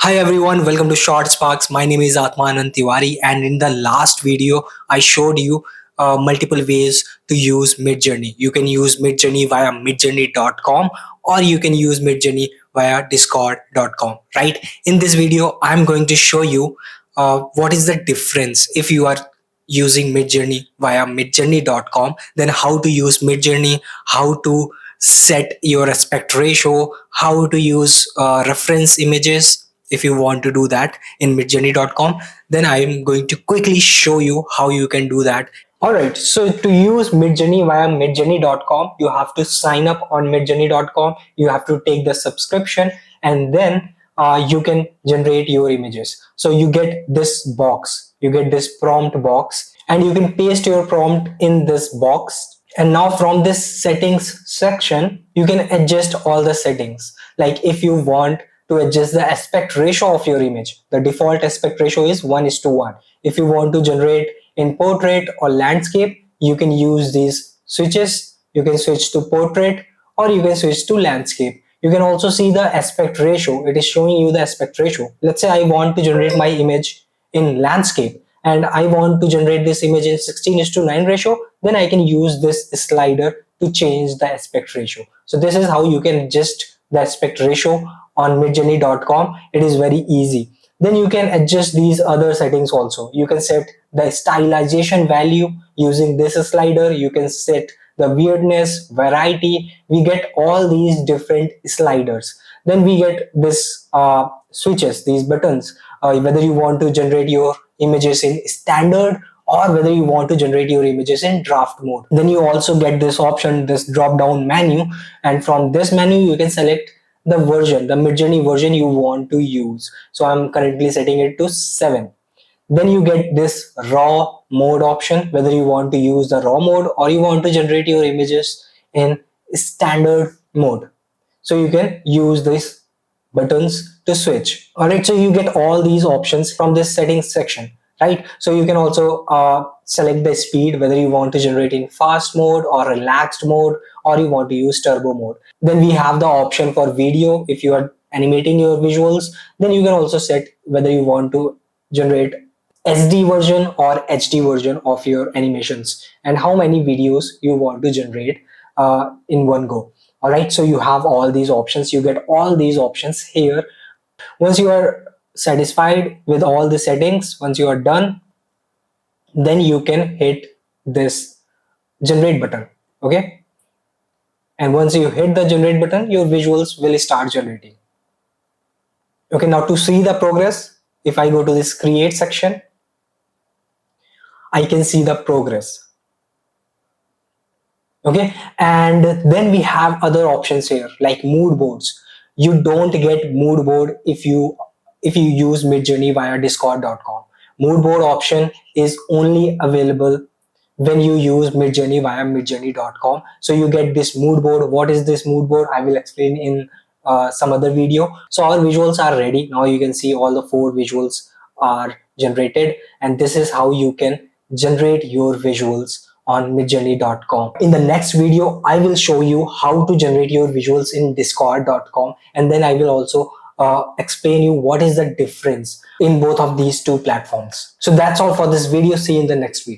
Hi everyone, welcome to Short Sparks. My name is Atmanand Tiwari, and in the last video, I showed you multiple ways to use Midjourney. You can use Midjourney via midjourney.com or you can use Midjourney via discord.com, right? In this video, I'm going to show you what is the difference if you are using Midjourney via midjourney.com, then how to use Midjourney, how to set your aspect ratio, how to use reference images. If you want to do that in midjourney.com, then I am going to quickly show you how you can do that. All right, so to use Midjourney via midjourney.com, you have to sign up on midjourney.com, you have to take the subscription, and then you can generate your images. So you get this box, you get this prompt box, and you can paste your prompt in this box. And now from this settings section, you can adjust all the settings. Like if you want to adjust the aspect ratio of your image, the default aspect ratio is 1:1. If you want to generate in portrait or landscape, you can use these switches. You can switch to portrait or you can switch to landscape. You can also see the aspect ratio. It is showing you the aspect ratio. Let's say I want to generate my image in landscape and I want to generate this image in 16:9 ratio, then I can use this slider to change the aspect ratio. So this is how you can adjust the aspect ratio on midjourney.com. It is very easy. Then you can adjust these other settings also. You can set the stylization value using this slider. You can set the weirdness, variety. We get all these different sliders. Then we get this switches, these buttons, whether you want to generate your images in standard or whether you want to generate your images in draft mode. Then you also get this option, this drop down menu, and from this menu you can select the version, the Midjourney version you want to use. So I'm currently setting it to 7. Then you get this raw mode option, whether you want to use the raw mode or you want to generate your images in standard mode. So you can use these buttons to switch. All right, so you get all these options from this settings section, right? So you can also select the speed, whether you want to generate in fast mode or relaxed mode, or you want to use turbo mode. Then we have the option for video. If you are animating your visuals, then you can also set whether you want to generate SD version or HD version of your animations and how many videos you want to generate in one go. All right, so you have all these options. You get all these options here. Once you are satisfied with all the settings, once you are done, then you can hit this generate button. Okay, and once you hit the generate button, your visuals will start generating. Okay, now to see the progress, if I go to this create section, I can see the progress. Okay, and then we have other options here like mood boards. You don't get mood board if you use Midjourney via discord.com. Mood board option is only available when you use Midjourney via midjourney.com. So you get this mood board. What is this mood board? I will explain in some other video. So our visuals are ready. Now you can see all the 4 visuals are generated, and this is how you can generate your visuals on midjourney.com. In the next video, I will show you how to generate your visuals in discord.com, and then I will also explain you what is the difference in both of these two platforms. So that's all for this video. See you in the next video.